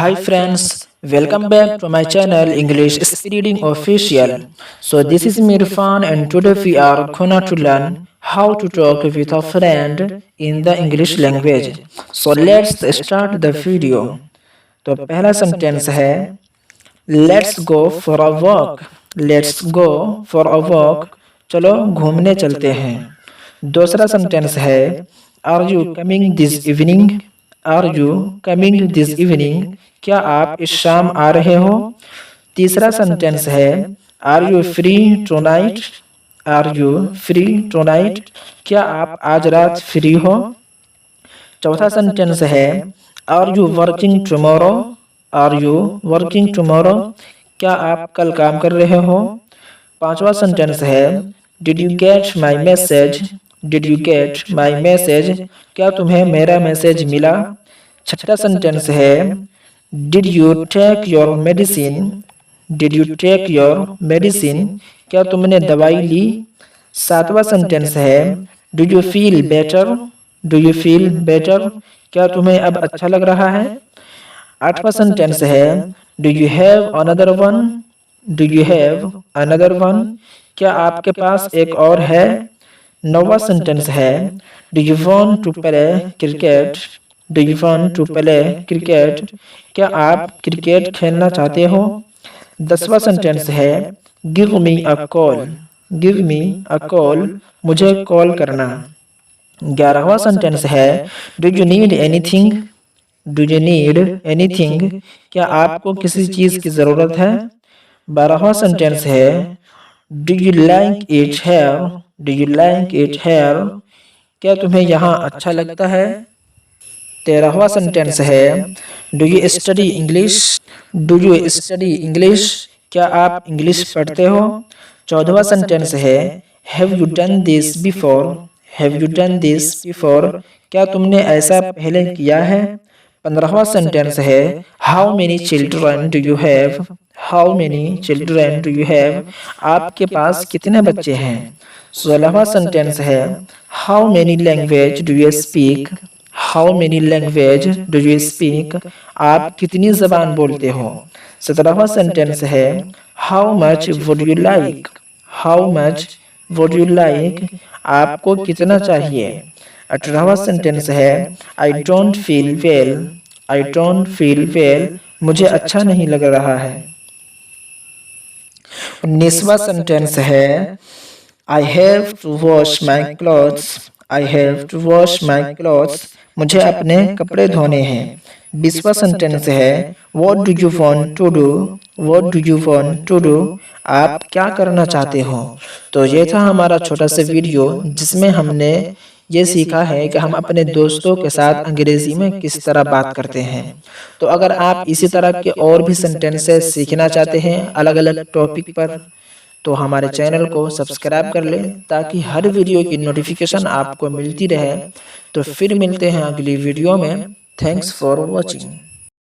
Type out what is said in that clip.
Hi friends, welcome back to my channel English Speeding Official. So this is Mirfan and today we are gonna to learn how to talk with a friend in the English language. So let's start the video. तो पहला sentence है Let's go for a walk. Let's go for a walk. चलो घूमने चलते हैं। दूसरा sentence है Are you coming this evening? Are you coming this evening? क्या आप इस शाम आ रहे हो? तीसरा सेंटेंस है Are you free tonight? Are you free tonight? क्या आप आज रात फ्री हो? चौथा सेंटेंस है Are you working tomorrow? Are you working tomorrow? क्या आप कल काम कर रहे हो? पांचवा सेंटेंस है Did you get my message? Did you get my message? क्या तुम्हें मेरा मैसेज मिला? छठा सेंटेंस है Did you take your medicine? Did you take your medicine? क्या तुमने दवाई ली? सातवां सेंटेंस है Do you feel better? Do you feel better? क्या तुम्हें अब अच्छा लग रहा है? आठवां सेंटेंस है Do you have another one? Do you have another one? क्या आपके पास एक और है? नौवां सेंटेंस है Do you want to play cricket? Do you want to play cricket? क्या आप क्रिकेट खेलना चाहते हो? दसवां सेंटेंस है Give me a call. Give me a call. मुझे कॉल करना। 11वां सेंटेंस है Do you need anything? Do you need anything? क्या आपको किसी चीज की जरूरत है? 12वां सेंटेंस है Do you like it here? Do you like it here? क्या तुम्हें यहाँ अच्छा लगता है? 13वां सेंटेंस है Do you study English? Do you study English? क्या आप इंग्लिश पढ़ते हो? 14वां सेंटेंस है Have you done this before? Have you done this before? क्या तुमने ऐसा पहले किया है? 15वां सेंटेंस है How many children do you have? How many children do you have? आपके पास कितने बच्चे हैं? 16वां सेंटेंस है How many language do you speak? How many language do you speak? आप कितनी ज़बान बोलते हो? 17वां सेंटेंस है How much would you like? How much would you like? आपको कितना चाहिए? 18वां सेंटेंस है I don't feel well. I don't feel well. मुझे अच्छा नहीं लग रहा है। 19वां सेंटेंस है I have to wash my clothes. I have to wash my clothes. मुझे अपने कपड़े धोने हैं। 20वां सेंटेंस है What do you want to do? What do you want to do? आप क्या करना चाहते हो? तो ये था हमारा छोटा सा वीडियो जिसमें हमने ये सीखा है कि हम अपने दोस्तों के साथ अंग्रेजी में किस तरह बात करते हैं। तो अगर आप इसी तरह के और भी सेंटेंसेस सीखना चाहते हैं अलग अलग टॉपिक पर तो हमारे चैनल को सब्सक्राइब कर लें ताकि हर वीडियो की नोटिफिकेशन आपको मिलती रहे। तो फिर मिलते हैं अगली वीडियो में। Thanks for watching.